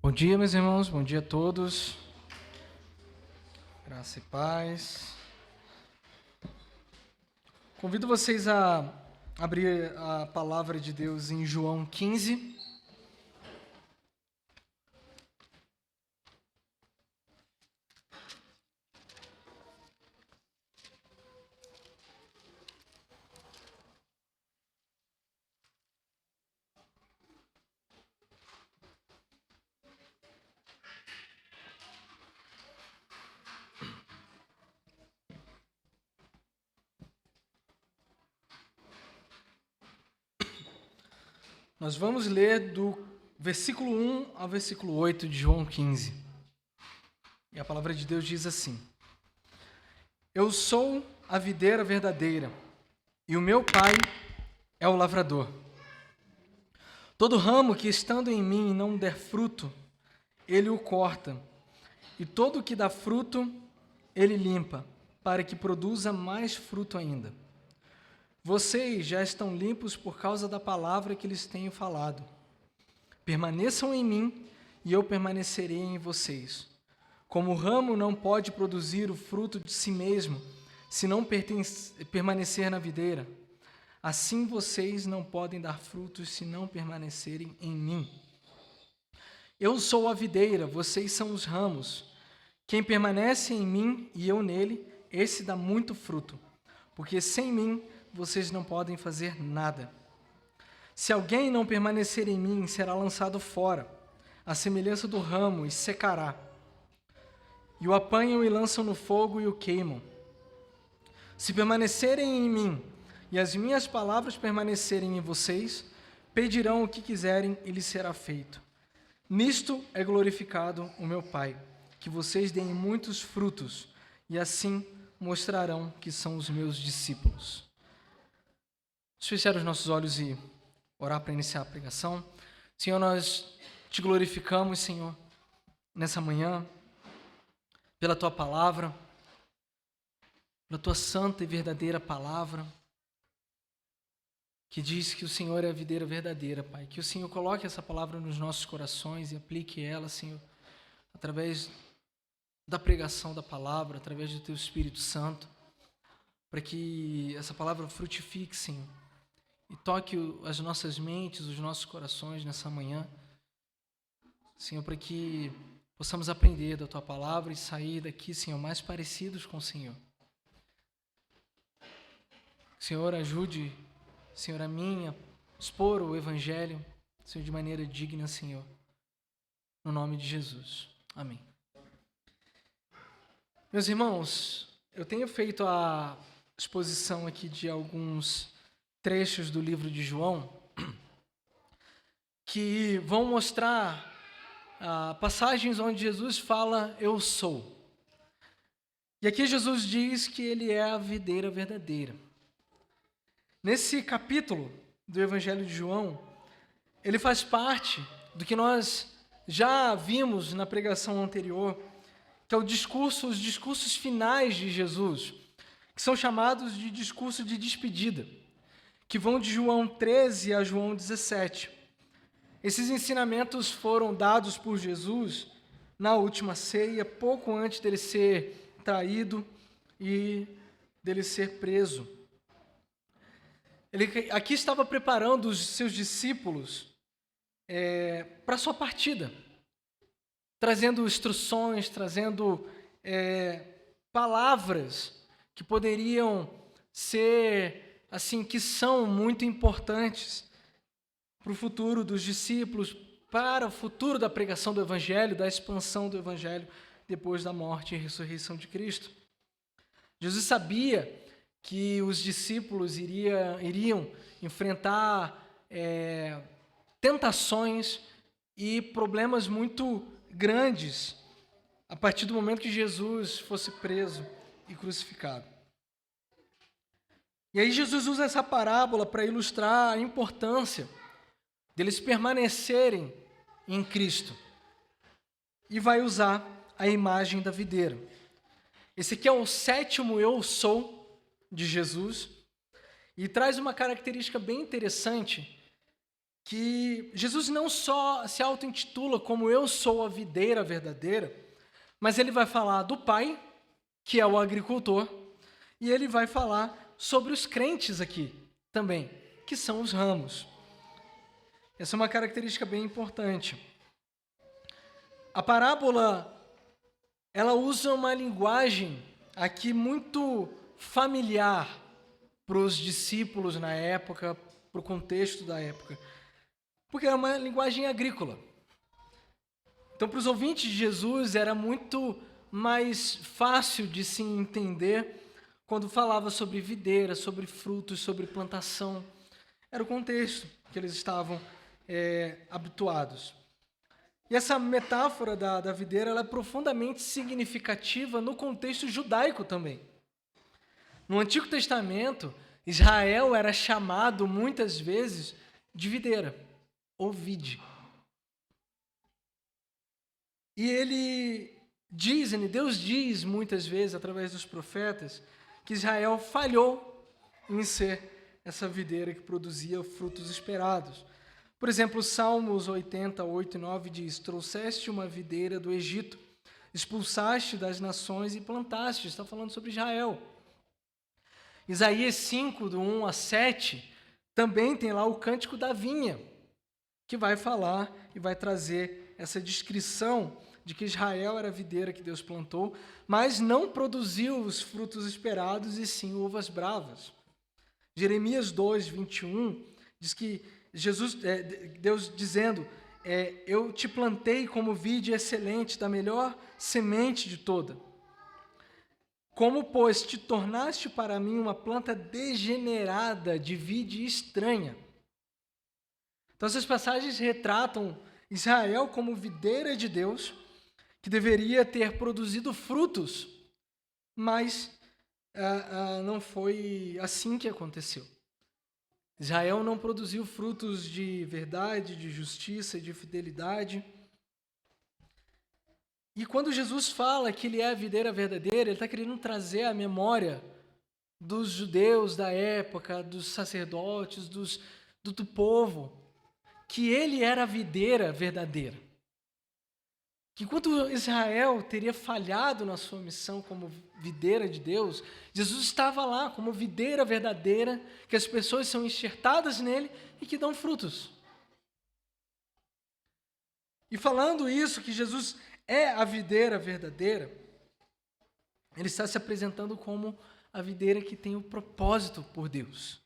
Bom dia, meus irmãos, bom dia a todos. Graça e paz. Convido vocês a abrir a palavra de Deus em João 15. Nós vamos ler do versículo 1 ao versículo 8 de João 15. E a palavra de Deus diz assim: Eu sou a videira verdadeira, e o meu Pai é o lavrador. Todo ramo que estando em mim não der fruto, ele o corta, e todo que dá fruto, ele limpa, para que produza mais fruto ainda. Vocês já estão limpos por causa da palavra que lhes tenho falado. Permaneçam em mim e eu permanecerei em vocês. Como o ramo não pode produzir o fruto de si mesmo, se não permanecer na videira, assim vocês não podem dar frutos se não permanecerem em mim. Eu sou a videira, vocês são os ramos. Quem permanece em mim e eu nele, esse dá muito fruto, porque sem mim vocês não podem fazer nada. Se alguém não permanecer em mim, será lançado fora, à semelhança do ramo, e secará. E o apanham e lançam no fogo e o queimam. Se permanecerem em mim, e as minhas palavras permanecerem em vocês, pedirão o que quiserem e lhes será feito. Nisto é glorificado o meu Pai, que vocês deem muitos frutos, e assim mostrarão que são os meus discípulos. Vamos fechar os nossos olhos e orar para iniciar a pregação. Senhor, nós te glorificamos, Senhor, nessa manhã, pela tua palavra, pela tua santa e verdadeira palavra, que diz que o Senhor é a videira verdadeira, Pai. Que o Senhor coloque essa palavra nos nossos corações e aplique ela, Senhor, através da pregação da palavra, através do teu Espírito Santo, para que essa palavra frutifique, Senhor, e toque as nossas mentes, os nossos corações nessa manhã, Senhor, para que possamos aprender da tua palavra e sair daqui, Senhor, mais parecidos com o Senhor. Senhor, ajude, Senhor, a mim a expor o Evangelho, Senhor, de maneira digna, Senhor, no nome de Jesus. Amém. Meus irmãos, eu tenho feito a exposição aqui de alguns trechos do livro de João que vão mostrar passagens onde Jesus fala, eu sou. E aqui Jesus diz que ele é a videira verdadeira. Nesse capítulo do Evangelho de João, ele faz parte do que nós já vimos na pregação anterior, que é os discursos finais de Jesus, que são chamados de discurso de despedida, que vão de João 13 a João 17. Esses ensinamentos foram dados por Jesus na última ceia, pouco antes dele ser traído e dele ser preso. Ele aqui estava preparando os seus discípulos para a sua partida, trazendo instruções, trazendo palavras que poderiam ser, assim, que são muito importantes para o futuro dos discípulos, para o futuro da pregação do Evangelho, da expansão do Evangelho depois da morte e ressurreição de Cristo. Jesus sabia que os discípulos iriam enfrentar tentações e problemas muito grandes a partir do momento que Jesus fosse preso e crucificado. E aí Jesus usa essa parábola para ilustrar a importância deles permanecerem em Cristo e vai usar a imagem da videira. Esse aqui é o 7º eu sou de Jesus e traz uma característica bem interessante, que Jesus não só se auto-intitula como eu sou a videira verdadeira, mas ele vai falar do Pai, que é o agricultor, e ele vai falar sobre os crentes aqui também, que são os ramos. Essa é uma característica bem importante. A parábola, ela usa uma linguagem aqui muito familiar para os discípulos na época, para o contexto da época, porque era uma linguagem agrícola. Então, para os ouvintes de Jesus, era muito mais fácil de se entender quando falava sobre videira, sobre frutos, sobre plantação. Era o contexto que eles estavam habituados. E essa metáfora da videira ela é profundamente significativa no contexto judaico também. No Antigo Testamento, Israel era chamado muitas vezes de videira, ou vide. E Deus diz muitas vezes, através dos profetas, que Israel falhou em ser essa videira que produzia frutos esperados. Por exemplo, Salmos 80, 8 e 9 diz: trouxeste uma videira do Egito, expulsaste das nações e plantaste. Está falando sobre Israel. Isaías 5, do 1 a 7, também tem lá o cântico da vinha, que vai falar e vai trazer essa descrição de que Israel era a videira que Deus plantou, mas não produziu os frutos esperados, e sim uvas bravas. Jeremias 2, 21, diz que Deus dizendo, eu te plantei como vide excelente, da melhor semente de toda. Como, pois, te tornaste para mim uma planta degenerada de vide estranha. Então, essas passagens retratam Israel como videira de Deus, que deveria ter produzido frutos, mas não foi assim que aconteceu. Israel não produziu frutos de verdade, de justiça e de fidelidade. E quando Jesus fala que ele é a videira verdadeira, ele está querendo trazer à memória dos judeus da época, dos sacerdotes, do povo, que ele era a videira verdadeira. Que enquanto Israel teria falhado na sua missão como videira de Deus, Jesus estava lá como videira verdadeira, que as pessoas são enxertadas nele e que dão frutos. E falando isso, que Jesus é a videira verdadeira, ele está se apresentando como a videira que tem o propósito por Deus.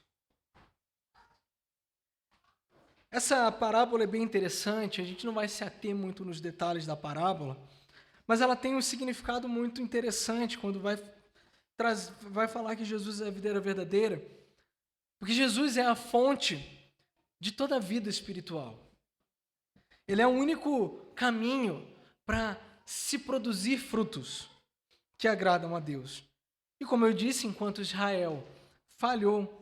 Essa parábola é bem interessante, a gente não vai se ater muito nos detalhes da parábola, mas ela tem um significado muito interessante quando vai falar que Jesus é a videira verdadeira, porque Jesus é a fonte de toda a vida espiritual. Ele é o único caminho para se produzir frutos que agradam a Deus. E como eu disse, enquanto Israel falhou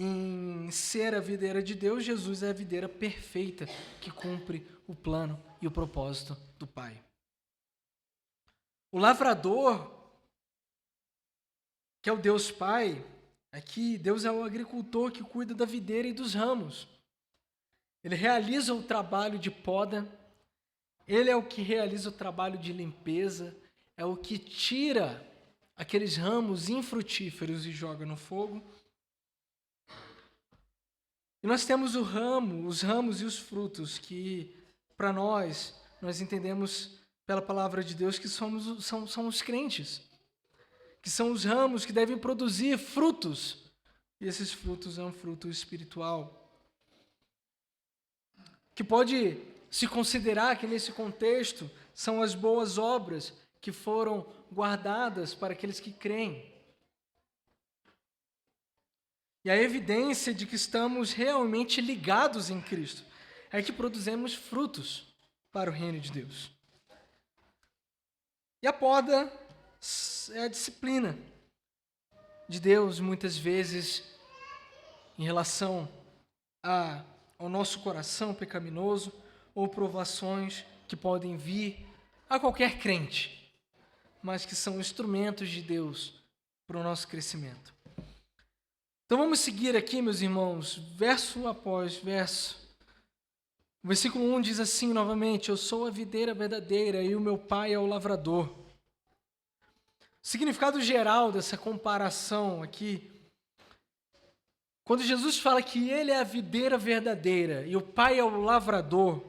em ser a videira de Deus, Jesus é a videira perfeita que cumpre o plano e o propósito do Pai. O lavrador, que é o Deus Pai, aqui Deus é o agricultor que cuida da videira e dos ramos. Ele realiza o trabalho de poda, ele é o que realiza o trabalho de limpeza, é o que tira aqueles ramos infrutíferos e joga no fogo. E nós temos os ramos e os frutos que, para nós entendemos pela palavra de Deus que são os crentes, que são os ramos que devem produzir frutos, e esses frutos é um fruto espiritual. Que pode se considerar que nesse contexto são as boas obras que foram guardadas para aqueles que creem. E a evidência de que estamos realmente ligados em Cristo é que produzimos frutos para o reino de Deus. E a poda é a disciplina de Deus, muitas vezes, em relação ao nosso coração pecaminoso ou provações que podem vir a qualquer crente, mas que são instrumentos de Deus para o nosso crescimento. Então vamos seguir aqui, meus irmãos, verso após verso, O versículo 1 diz assim novamente: eu sou a videira verdadeira e o meu pai é o lavrador. O significado geral dessa comparação aqui, quando Jesus fala que ele é a videira verdadeira e o pai é o lavrador,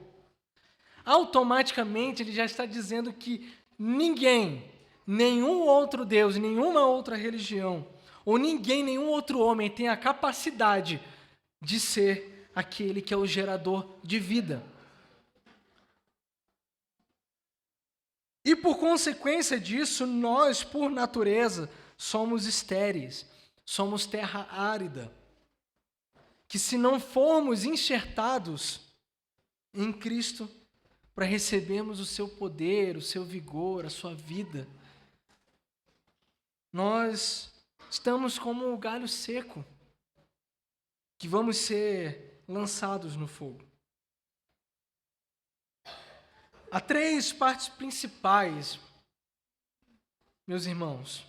automaticamente ele já está dizendo que ninguém, nenhum outro Deus, nenhuma outra religião, ou ninguém, nenhum outro homem tem a capacidade de ser aquele que é o gerador de vida. E por consequência disso, nós, por natureza, somos estéreis, somos terra árida, que se não formos enxertados em Cristo para recebermos o seu poder, o seu vigor, a sua vida, nós estamos como o galho seco, que vamos ser lançados no fogo. Há três partes principais, meus irmãos.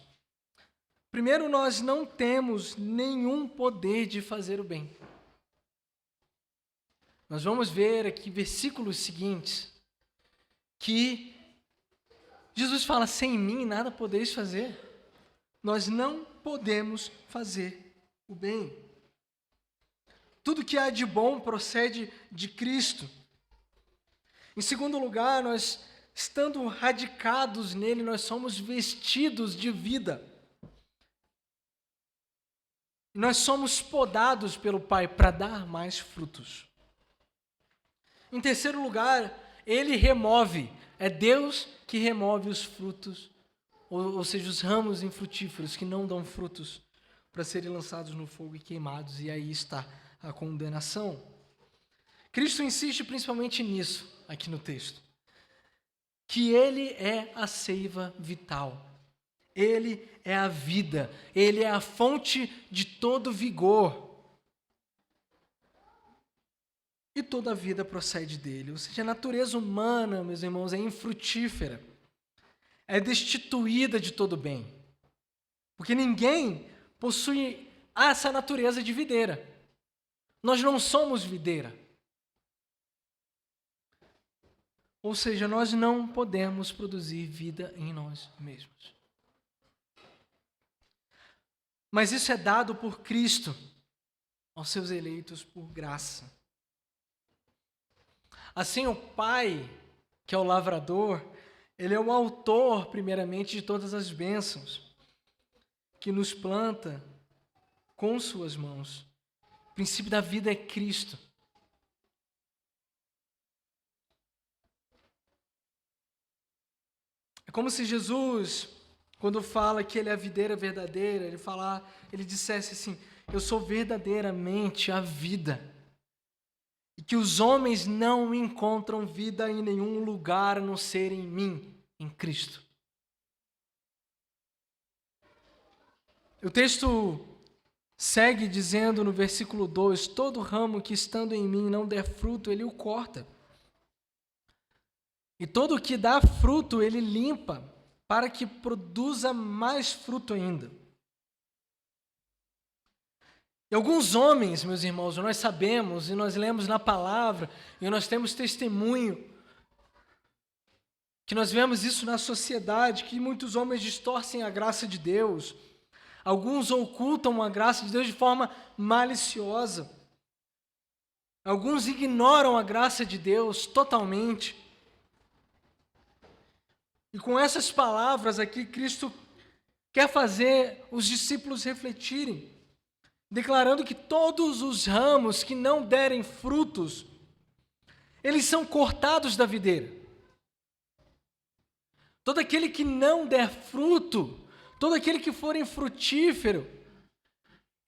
Primeiro, nós não temos nenhum poder de fazer o bem. Nós vamos ver aqui versículos seguintes, que Jesus fala: sem mim nada podeis fazer. Nós não podemos fazer o bem. Tudo que há de bom procede de Cristo. Em segundo lugar, nós, estando radicados nele, nós somos vestidos de vida. Nós somos podados pelo Pai para dar mais frutos. Em terceiro lugar, ele remove, é Deus que remove os frutos, ou seja, os ramos infrutíferos que não dão frutos, para serem lançados no fogo e queimados, e aí está a condenação. Cristo insiste principalmente nisso, aqui no texto, que ele é a seiva vital, ele é a vida, ele é a fonte de todo vigor. E toda a vida procede dele. Ou seja, a natureza humana, meus irmãos, é infrutífera, é destituída de todo bem, porque ninguém possui essa natureza de videira. Nós não somos videira. Ou seja, nós não podemos produzir vida em nós mesmos. Mas isso é dado por Cristo aos seus eleitos por graça. Assim, o Pai, que é o lavrador, ele é o autor, primeiramente, de todas as bênçãos, que nos planta com suas mãos. O princípio da vida é Cristo. É como se Jesus, quando fala que ele é a videira verdadeira, ele dissesse assim: eu sou verdadeiramente a vida. E que os homens não encontram vida em nenhum lugar a não ser em mim, em Cristo. O texto segue dizendo no versículo 2: todo ramo que estando em mim não der fruto, ele o corta. E todo o que dá fruto, ele limpa, para que produza mais fruto ainda. E alguns homens, meus irmãos, nós sabemos, e nós lemos na palavra, e nós temos testemunho, que nós vemos isso na sociedade, que muitos homens distorcem a graça de Deus. Alguns ocultam a graça de Deus de forma maliciosa. Alguns ignoram a graça de Deus totalmente. E com essas palavras aqui, Cristo quer fazer os discípulos refletirem, declarando que todos os ramos que não derem frutos, eles são cortados da videira. Todo aquele que não der fruto, todo aquele que for infrutífero,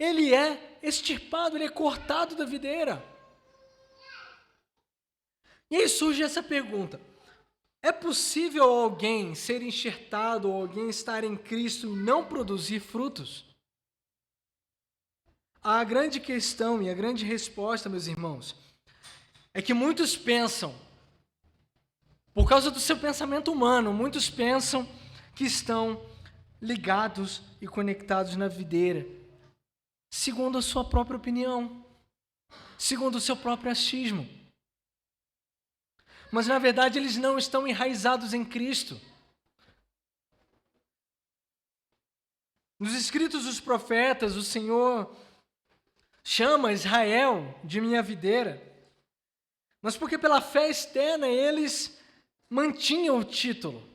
ele é extirpado, ele é cortado da videira. E aí surge essa pergunta: é possível alguém ser enxertado ou alguém estar em Cristo e não produzir frutos? A grande questão e a grande resposta, meus irmãos, é que muitos pensam, por causa do seu pensamento humano, muitos pensam que estão ligados e conectados na videira, segundo a sua própria opinião, segundo o seu próprio achismo. mas na verdade eles não estão enraizados em Cristo. Nos escritos dos profetas, o Senhor chama Israel de minha videira, mas porque pela fé externa eles mantinham o título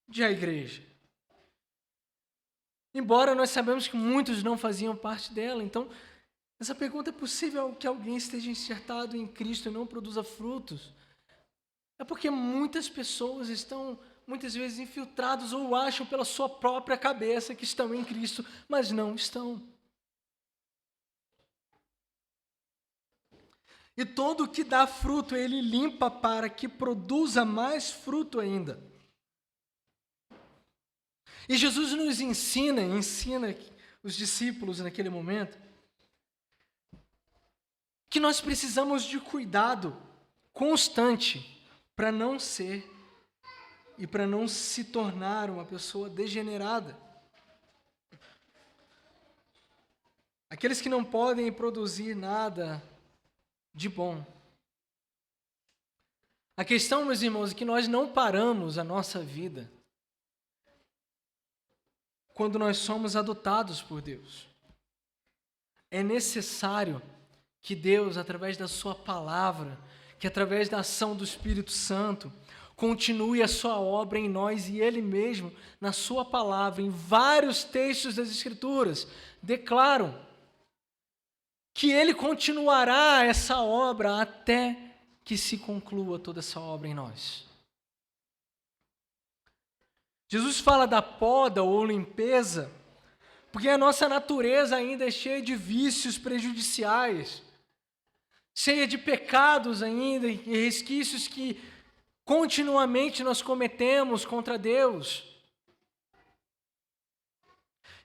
de a igreja. Embora nós sabemos que muitos não faziam parte dela, então essa pergunta: é possível que alguém esteja enxertado em Cristo e não produza frutos? É porque muitas pessoas estão muitas vezes infiltrados ou acham pela sua própria cabeça que estão em Cristo, mas não estão. E todo o que dá fruto, ele limpa para que produza mais fruto ainda. E Jesus nos ensina os discípulos naquele momento, que nós precisamos de cuidado constante para não ser e para não se tornar uma pessoa degenerada. Aqueles que não podem produzir nada de bom. A questão, meus irmãos, é que nós não paramos a nossa vida quando nós somos adotados por Deus. É necessário que Deus, através da sua palavra, que através da ação do Espírito Santo, continue a sua obra em nós, e Ele mesmo, na sua palavra, em vários textos das Escrituras, declaram que Ele continuará essa obra até que se conclua toda essa obra em nós. Jesus fala da poda ou limpeza, porque a nossa natureza ainda é cheia de vícios prejudiciais, cheia de pecados ainda e resquícios que continuamente nós cometemos contra Deus,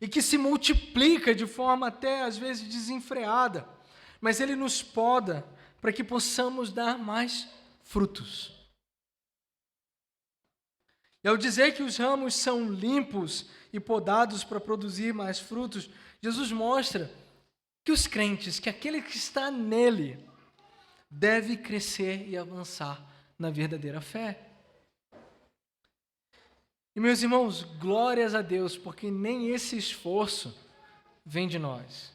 e que se multiplica de forma até às vezes desenfreada, mas Ele nos poda para que possamos dar mais frutos. E ao dizer que os ramos são limpos e podados para produzir mais frutos, Jesus mostra que os crentes, que aquele que está nele, deve crescer e avançar na verdadeira fé. E meus irmãos, glórias a Deus, porque nem esse esforço vem de nós.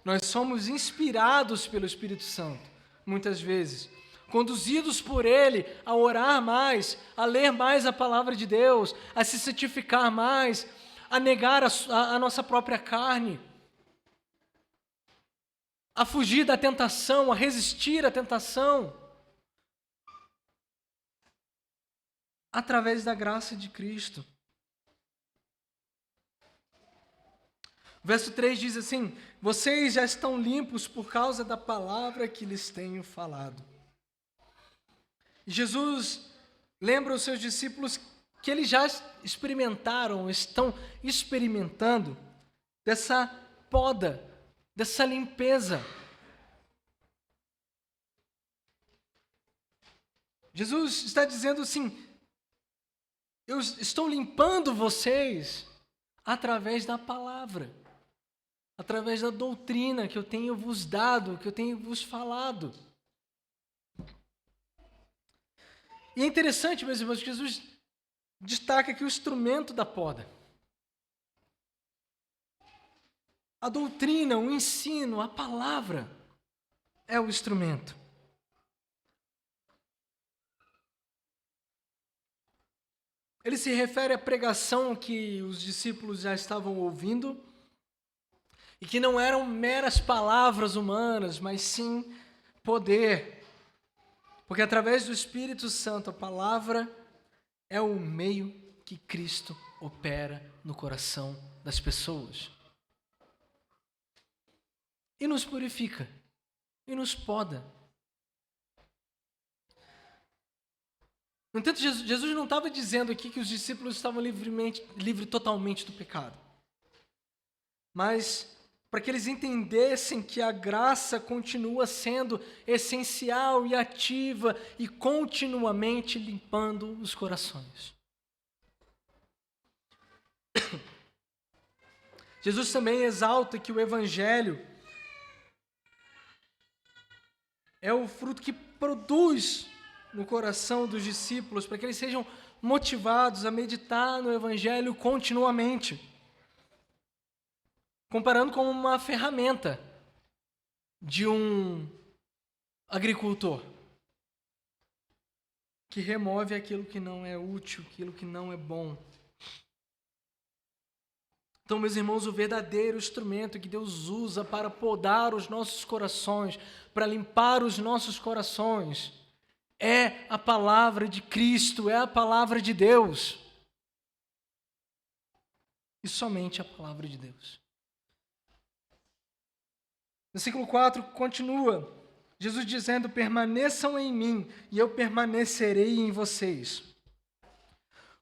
Nós somos inspirados pelo Espírito Santo, muitas vezes, conduzidos por Ele a orar mais, a ler mais a palavra de Deus, a se santificar mais, a negar a nossa própria carne, a fugir da tentação, a resistir à tentação, através da graça de Cristo. O verso 3 diz assim: vocês já estão limpos por causa da palavra que lhes tenho falado. E Jesus lembra os seus discípulos que eles já experimentaram, estão experimentando dessa poda, dessa limpeza. Jesus está dizendo assim: eu estou limpando vocês através da palavra, através da doutrina que eu tenho vos dado, que eu tenho vos falado. E é interessante, meus irmãos, que Jesus destaca aqui o instrumento da poda. A doutrina, o ensino, a palavra é o instrumento. Ele se refere à pregação que os discípulos já estavam ouvindo e que não eram meras palavras humanas, mas sim poder. Porque através do Espírito Santo, a palavra é o meio que Cristo opera no coração das pessoas. E nos purifica, e nos poda. No entanto, Jesus não estava dizendo aqui que os discípulos estavam livres totalmente do pecado. Mas para que eles entendessem que a graça continua sendo essencial e ativa e continuamente limpando os corações. Jesus também exalta que o Evangelho é o fruto que produz no coração dos discípulos, para que eles sejam motivados a meditar no Evangelho continuamente, comparando com uma ferramenta de um agricultor que remove aquilo que não é útil, aquilo que não é bom. Então, meus irmãos, o verdadeiro instrumento que Deus usa para podar os nossos corações, para limpar os nossos corações, é a palavra de Cristo, é a palavra de Deus. E somente a palavra de Deus. Versículo 4 continua, Jesus dizendo: permaneçam em mim e eu permanecerei em vocês.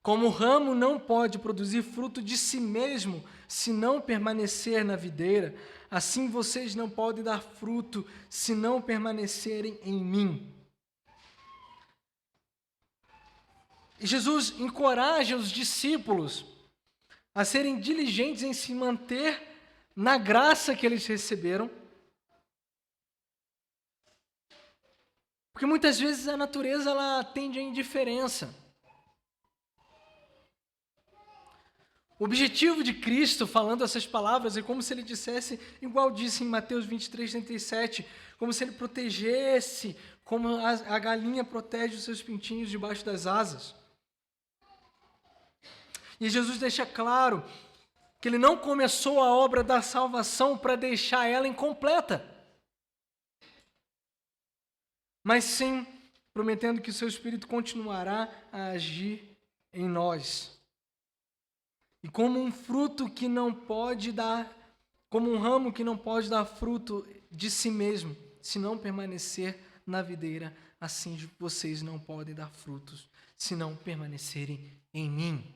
Como o ramo não pode produzir fruto de si mesmo se não permanecer na videira, assim vocês não podem dar fruto se não permanecerem em mim. E Jesus encoraja os discípulos a serem diligentes em se manter na graça que eles receberam, porque muitas vezes a natureza ela tende à indiferença. O objetivo de Cristo, falando essas palavras, é como se ele dissesse, igual disse em Mateus 23:37, como se ele protegesse, como a galinha protege os seus pintinhos debaixo das asas. E Jesus deixa claro que ele não começou a obra da salvação para deixar ela incompleta, mas sim prometendo que o seu Espírito continuará a agir em nós. E como um fruto que não pode dar, como um ramo que não pode dar fruto de si mesmo, se não permanecer na videira, assim vocês não podem dar frutos, se não permanecerem em mim.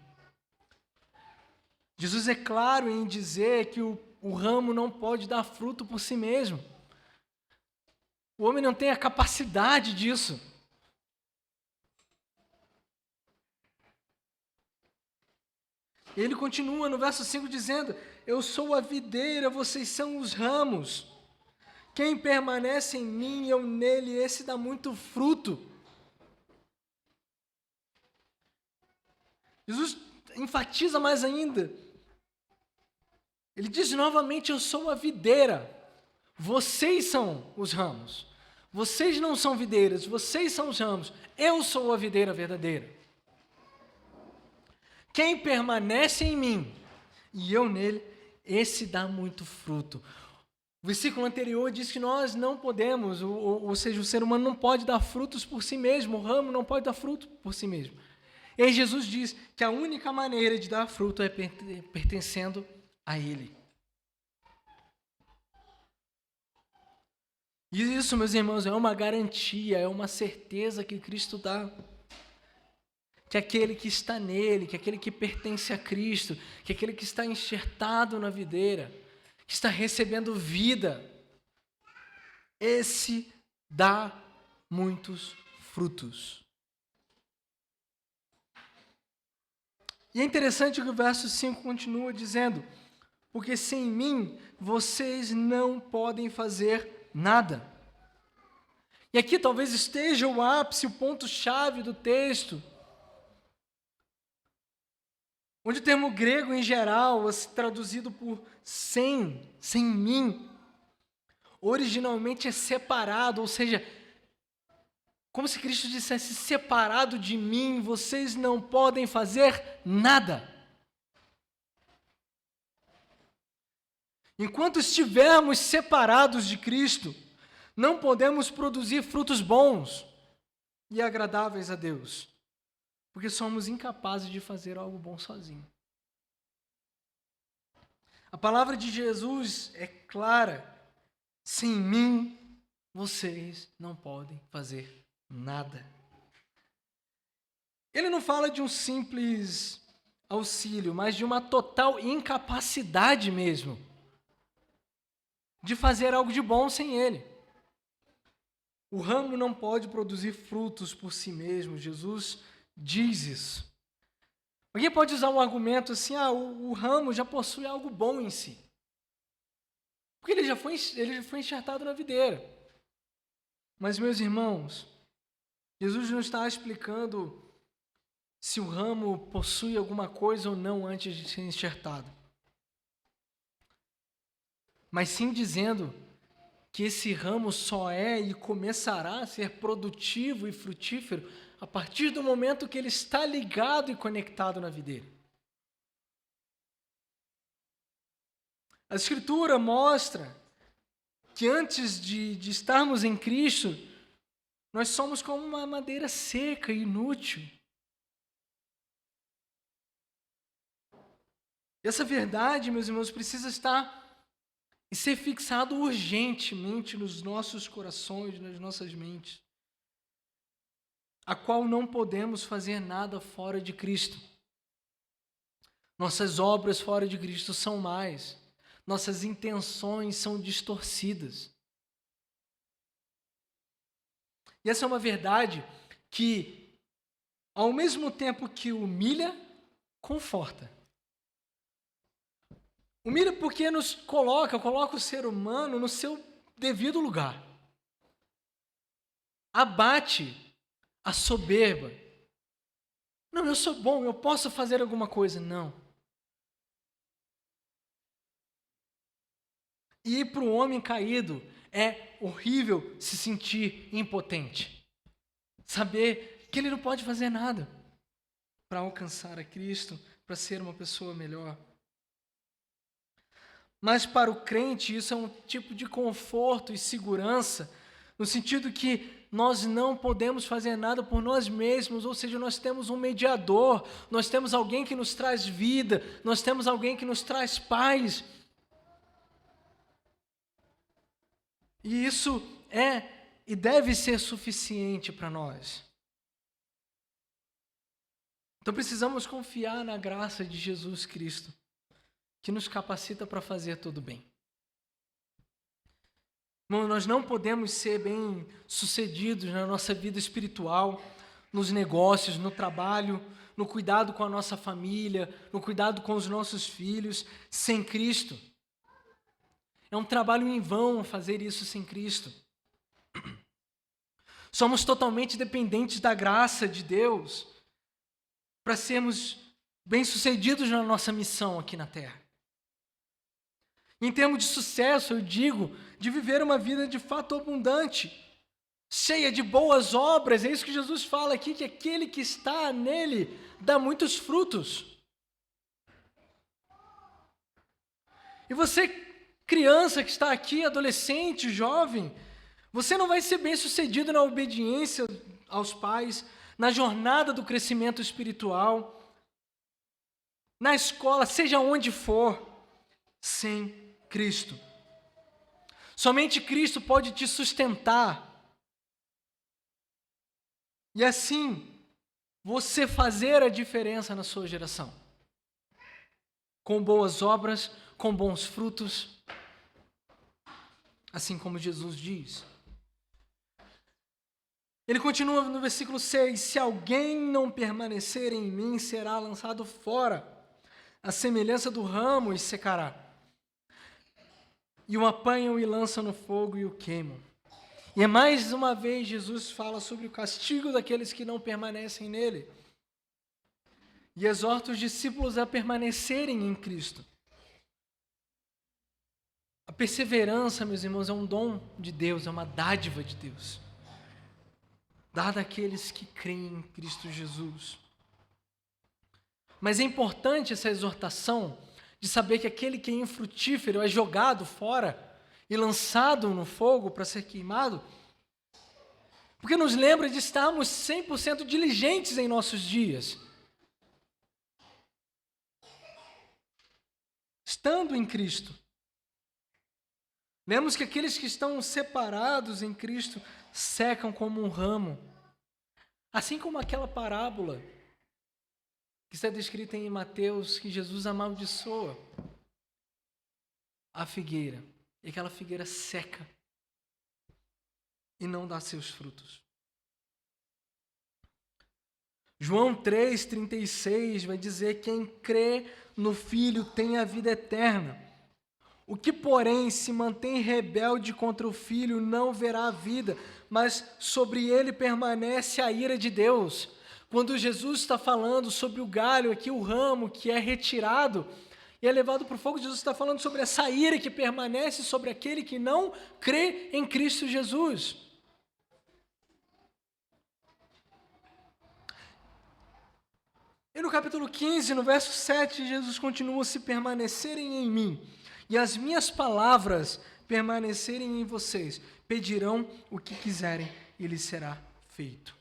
Jesus é claro em dizer que o ramo não pode dar fruto por si mesmo. O homem não tem a capacidade disso. Ele continua no verso 5 dizendo: eu sou a videira, vocês são os ramos. Quem permanece em mim e eu nele, esse dá muito fruto. Jesus enfatiza mais ainda. Ele diz novamente: eu sou a videira, vocês são os ramos. Vocês não são videiras, vocês são os ramos. Eu sou a videira verdadeira. Quem permanece em mim e eu nele, esse dá muito fruto. O versículo anterior diz que nós não podemos, ou seja, o ser humano não pode dar frutos por si mesmo, o ramo não pode dar fruto por si mesmo. E aí Jesus diz que a única maneira de dar fruto é pertencendo a Ele. E isso, meus irmãos, é uma garantia, é uma certeza que Cristo dá. Que aquele que está nele, que aquele que pertence a Cristo, que aquele que está enxertado na videira, que está recebendo vida, esse dá muitos frutos. E é interessante que o verso 5 continua dizendo: porque sem mim vocês não podem fazer nada. E aqui talvez esteja o ápice, o ponto-chave do texto, onde o termo grego em geral, traduzido por sem mim, originalmente é separado, ou seja, como se Cristo dissesse: separado de mim, vocês não podem fazer nada. Enquanto estivermos separados de Cristo, não podemos produzir frutos bons e agradáveis a Deus, porque somos incapazes de fazer algo bom sozinho. A palavra de Jesus é clara: sem mim, vocês não podem fazer nada. Ele não fala de um simples auxílio, mas de uma total incapacidade mesmo de fazer algo de bom sem ele. O ramo não pode produzir frutos por si mesmo. Jesus diz isso. Alguém pode usar um argumento assim: o ramo já possui algo bom em si, porque ele já foi enxertado na videira. Mas, meus irmãos, Jesus não está explicando se o ramo possui alguma coisa ou não antes de ser enxertado, mas sim dizendo que esse ramo só é e começará a ser produtivo e frutífero a partir do momento que ele está ligado e conectado na videira. A Escritura mostra que antes de estarmos em Cristo, nós somos como uma madeira seca e inútil. E essa verdade, meus irmãos, precisa estar e ser fixado urgentemente nos nossos corações, nas nossas mentes, a qual não podemos fazer nada fora de Cristo. Nossas obras fora de Cristo são más. Nossas intenções são distorcidas. E essa é uma verdade que, ao mesmo tempo que humilha, conforta. Humilha porque nos coloca o ser humano no seu devido lugar. Abate a soberba. Não, eu sou bom, eu posso fazer alguma coisa. Não. E para o homem caído é horrível se sentir impotente. Saber que ele não pode fazer nada para alcançar a Cristo, para ser uma pessoa melhor. Mas para o crente isso é um tipo de conforto e segurança, no sentido que nós não podemos fazer nada por nós mesmos, ou seja, nós temos um mediador, nós temos alguém que nos traz vida, nós temos alguém que nos traz paz. E isso é e deve ser suficiente para nós. Então precisamos confiar na graça de Jesus Cristo, que nos capacita para fazer tudo bem. Irmão, nós não podemos ser bem-sucedidos na nossa vida espiritual, nos negócios, no trabalho, no cuidado com a nossa família, no cuidado com os nossos filhos, sem Cristo. É um trabalho em vão fazer isso sem Cristo. Somos totalmente dependentes da graça de Deus para sermos bem-sucedidos na nossa missão aqui na Terra. Em termos de sucesso, eu digo, de viver uma vida de fato abundante, cheia de boas obras. É isso que Jesus fala aqui, que aquele que está nele dá muitos frutos. E você, criança que está aqui, adolescente, jovem, você não vai ser bem-sucedido na obediência aos pais, na jornada do crescimento espiritual, na escola, seja onde for, sem Cristo. Somente Cristo pode te sustentar. E assim, você fazer a diferença na sua geração. Com boas obras, com bons frutos, assim como Jesus diz. Ele continua no versículo 6, se alguém não permanecer em mim, será lançado fora, a semelhança do ramo e secará. E o apanham e lançam no fogo e o queimam. E mais uma vez Jesus fala sobre o castigo daqueles que não permanecem nele. E exorta os discípulos a permanecerem em Cristo. A perseverança, meus irmãos, é um dom de Deus, é uma dádiva de Deus, dada àqueles que creem em Cristo Jesus. Mas é importante essa exortação de saber que aquele que é infrutífero é jogado fora e lançado no fogo para ser queimado, porque nos lembra de estarmos 100% diligentes em nossos dias. Estando em Cristo. Vemos que aqueles que estão separados em Cristo secam como um ramo. Assim como aquela parábola que está descrita em Mateus, que Jesus amaldiçoa a figueira. E aquela figueira seca e não dá seus frutos. João 3,36 vai dizer: quem crê no Filho tem a vida eterna. O que, porém, se mantém rebelde contra o Filho não verá a vida, mas sobre ele permanece a ira de Deus. Quando Jesus está falando sobre o galho aqui, o ramo que é retirado e é levado para o fogo, Jesus está falando sobre essa ira que permanece sobre aquele que não crê em Cristo Jesus. E no capítulo 15, no verso 7, Jesus continua: se permanecerem em mim e as minhas palavras permanecerem em vocês, pedirão o que quiserem e lhes será feito.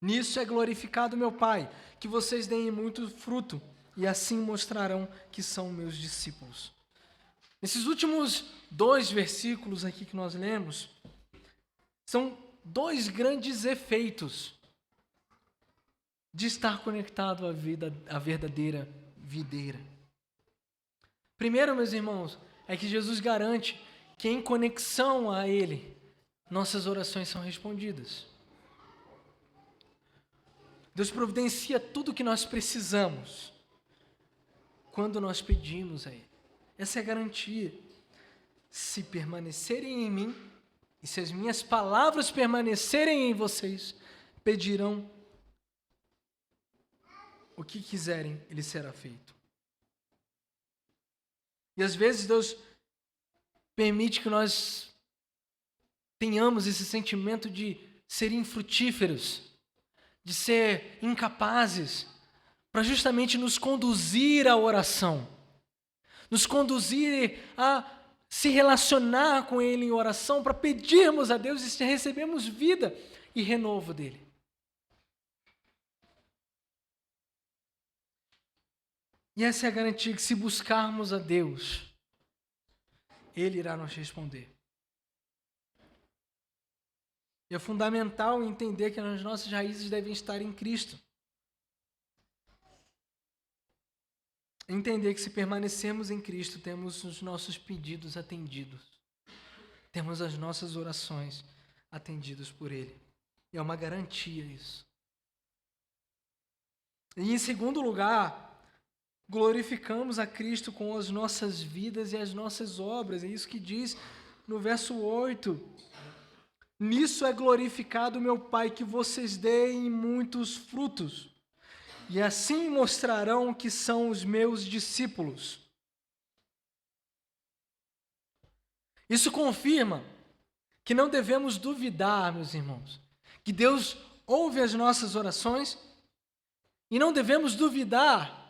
Nisso é glorificado meu Pai, que vocês deem muito fruto, e assim mostrarão que são meus discípulos. Nesses últimos 2 versículos aqui que nós lemos, são 2 grandes efeitos de estar conectado à verdadeira videira. Primeiro, meus irmãos, é que Jesus garante que em conexão a Ele, nossas orações são respondidas. Deus providencia tudo o que nós precisamos quando nós pedimos a Ele. Essa é a garantia. Se permanecerem em mim e se as minhas palavras permanecerem em vocês, pedirão o que quiserem, ele será feito. E às vezes Deus permite que nós tenhamos esse sentimento de ser infrutíferos, de ser incapazes, para justamente nos conduzir à oração, nos conduzir a se relacionar com Ele em oração, para pedirmos a Deus e recebermos vida e renovo dEle. E essa é a garantia que, se buscarmos a Deus, Ele irá nos responder. E é fundamental entender que as nossas raízes devem estar em Cristo. Entender que, se permanecermos em Cristo, temos os nossos pedidos atendidos. Temos as nossas orações atendidas por Ele. E é uma garantia isso. E em segundo lugar, glorificamos a Cristo com as nossas vidas e as nossas obras. É isso que diz no verso 8. Nisso é glorificado meu Pai, que vocês deem muitos frutos, e assim mostrarão que são os meus discípulos. Isso confirma que não devemos duvidar, meus irmãos, que Deus ouve as nossas orações, e não devemos duvidar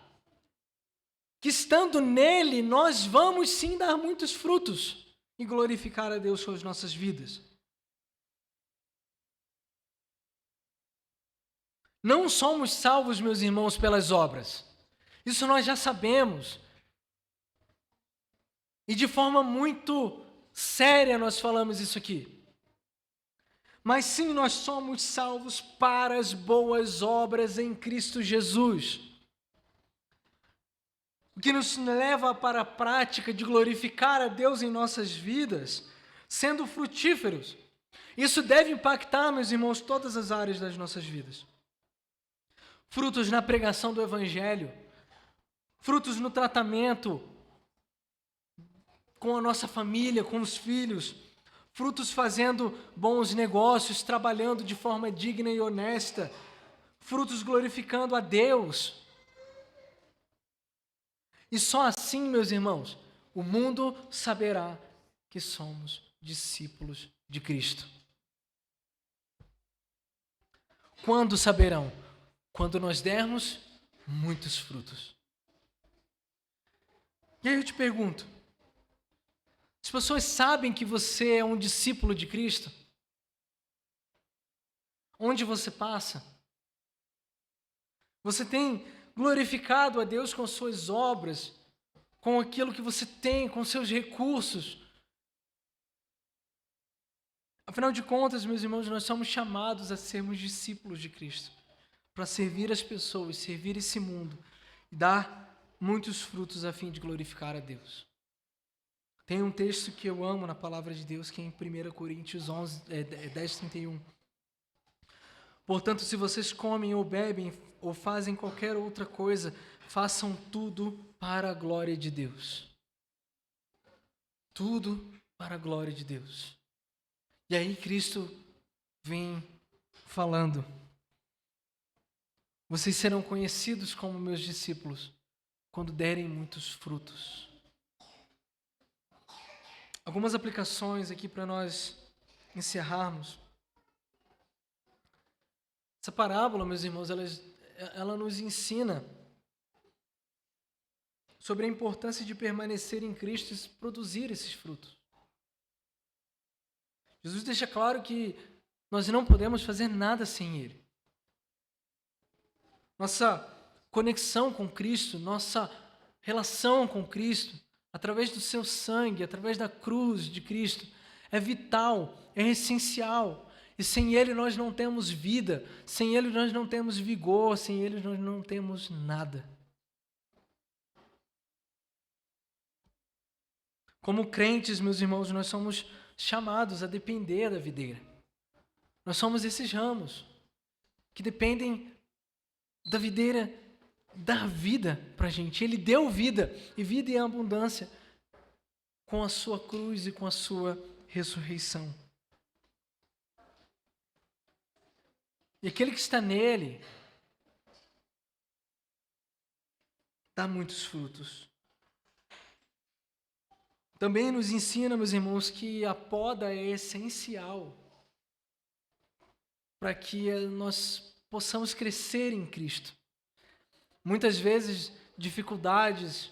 que, estando nele, nós vamos sim dar muitos frutos e glorificar a Deus com as nossas vidas. Não somos salvos, meus irmãos, pelas obras. Isso nós já sabemos. E de forma muito séria nós falamos isso aqui. Mas sim, nós somos salvos para as boas obras em Cristo Jesus. O que nos leva para a prática de glorificar a Deus em nossas vidas, sendo frutíferos. Isso deve impactar, meus irmãos, todas as áreas das nossas vidas. Frutos na pregação do Evangelho, frutos no tratamento com a nossa família, com os filhos, frutos fazendo bons negócios, trabalhando de forma digna e honesta, frutos glorificando a Deus. E só assim, meus irmãos, o mundo saberá que somos discípulos de Cristo. Quando saberão? Quando nós dermos muitos frutos. E aí eu te pergunto, as pessoas sabem que você é um discípulo de Cristo? Onde você passa? Você tem glorificado a Deus com suas obras, com aquilo que você tem, com seus recursos? Afinal de contas, meus irmãos, nós somos chamados a sermos discípulos de Cristo, para servir as pessoas, servir esse mundo e dar muitos frutos a fim de glorificar a Deus. Tem um texto que eu amo na palavra de Deus, que é em 1 Coríntios 10:31. Portanto, se vocês comem ou bebem ou fazem qualquer outra coisa, façam tudo para a glória de Deus. Tudo para a glória de Deus. E aí Cristo vem falando: vocês serão conhecidos como meus discípulos quando derem muitos frutos. Algumas aplicações aqui para nós encerrarmos. Essa parábola, meus irmãos, ela nos ensina sobre a importância de permanecer em Cristo e produzir esses frutos. Jesus deixa claro que nós não podemos fazer nada sem Ele. Nossa conexão com Cristo, nossa relação com Cristo, através do seu sangue, através da cruz de Cristo, é vital, é essencial. E sem Ele nós não temos vida, sem Ele nós não temos vigor, sem Ele nós não temos nada. Como crentes, meus irmãos, nós somos chamados a depender da videira. Nós somos esses ramos que dependem da videira dar vida para a gente. Ele deu vida, e vida em abundância, com a sua cruz e com a sua ressurreição. E aquele que está nele dá muitos frutos. Também nos ensina, meus irmãos, que a poda é essencial para que nós possamos crescer em Cristo. Muitas vezes dificuldades,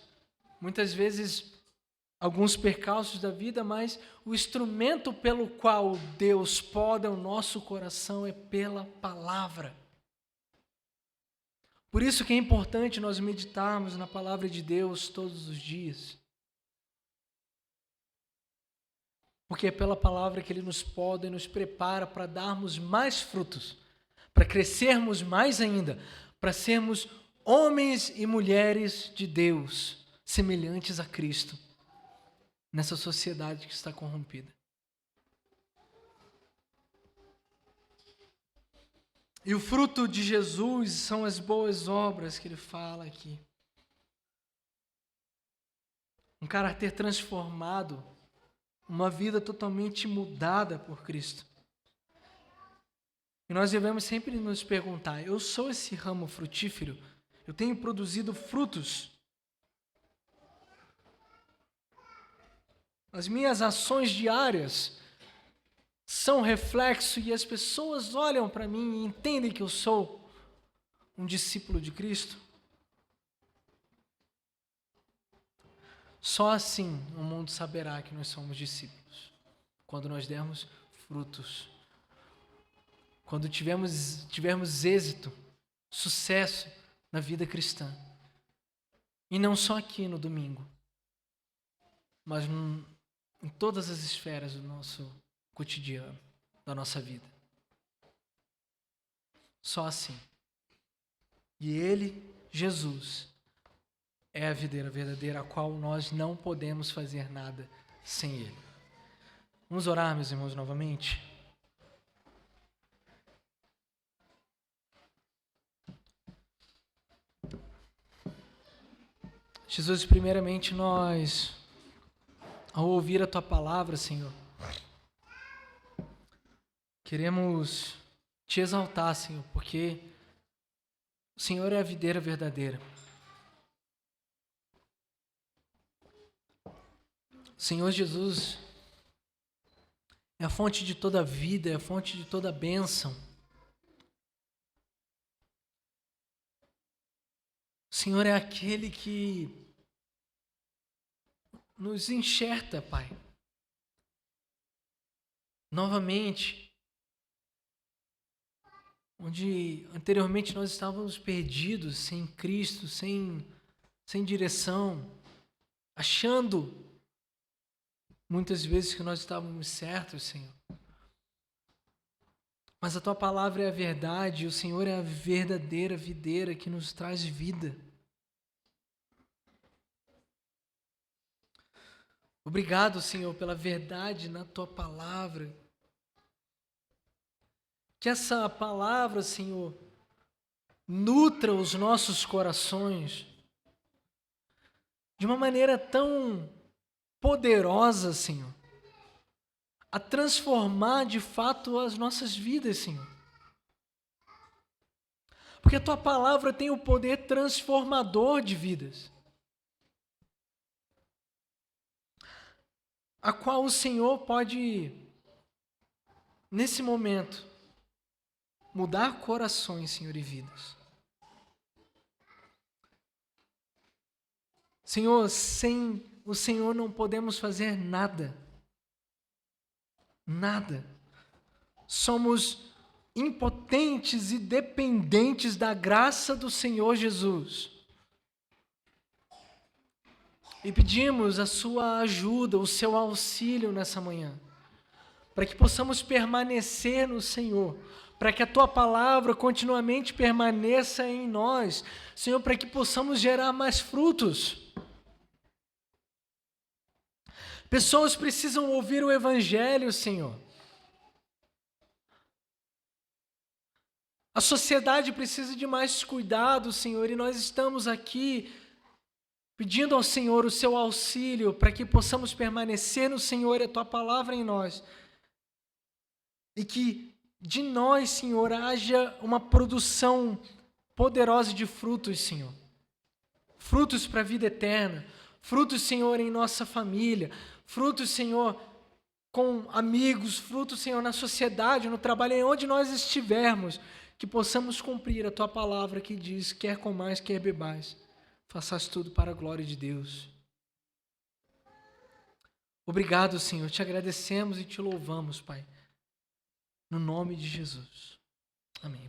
muitas vezes alguns percalços da vida, mas o instrumento pelo qual Deus poda o nosso coração é pela palavra. Por isso que é importante nós meditarmos na palavra de Deus todos os dias. Porque é pela palavra que Ele nos poda e nos prepara para darmos mais frutos, para crescermos mais ainda, para sermos homens e mulheres de Deus, semelhantes a Cristo, nessa sociedade que está corrompida. E o fruto de Jesus são as boas obras que Ele fala aqui. Um caráter transformado, uma vida totalmente mudada por Cristo. E nós devemos sempre nos perguntar: eu sou esse ramo frutífero? Eu tenho produzido frutos? As minhas ações diárias são reflexo e as pessoas olham para mim e entendem que eu sou um discípulo de Cristo? Só assim o mundo saberá que nós somos discípulos. Quando nós dermos frutos. Quando tivermos êxito, sucesso na vida cristã. E não só aqui no domingo, mas em todas as esferas do nosso cotidiano, da nossa vida. Só assim. E Ele, Jesus, é a videira verdadeira, a qual nós não podemos fazer nada sem Ele. Vamos orar, meus irmãos, novamente? Jesus, primeiramente nós, ao ouvir a Tua palavra, Senhor, queremos Te exaltar, Senhor, porque o Senhor é a videira verdadeira. Senhor Jesus é a fonte de toda vida, é a fonte de toda bênção. O Senhor é aquele que nos enxerta, Pai. Novamente, onde anteriormente nós estávamos perdidos, sem Cristo, sem direção, achando muitas vezes que nós estávamos certos, Senhor. Mas a Tua palavra é a verdade, e o Senhor é a verdadeira videira que nos traz vida. Obrigado, Senhor, pela verdade na Tua palavra. Que essa palavra, Senhor, nutra os nossos corações de uma maneira tão poderosa, Senhor, a transformar de fato as nossas vidas, Senhor. Porque a Tua palavra tem o poder transformador de vidas, a qual o Senhor pode, nesse momento, mudar corações, Senhor, e vidas. Senhor, sem o Senhor não podemos fazer nada. Nada. Somos impotentes e dependentes da graça do Senhor Jesus. E pedimos a sua ajuda, o seu auxílio nessa manhã, para que possamos permanecer no Senhor, para que a Tua palavra continuamente permaneça em nós, Senhor, para que possamos gerar mais frutos. Pessoas precisam ouvir o Evangelho, Senhor. A sociedade precisa de mais cuidado, Senhor, e nós estamos aqui pedindo ao Senhor o seu auxílio para que possamos permanecer no Senhor e a Tua palavra em nós. E que de nós, Senhor, haja uma produção poderosa de frutos, Senhor. Frutos para a vida eterna. Frutos, Senhor, em nossa família. Frutos, Senhor, com amigos. Frutos, Senhor, na sociedade, no trabalho, em onde nós estivermos. Que possamos cumprir a Tua palavra que diz, quer comais, quer bebais, faças tudo para a glória de Deus. Obrigado, Senhor, te agradecemos e te louvamos, Pai. No nome de Jesus. Amém.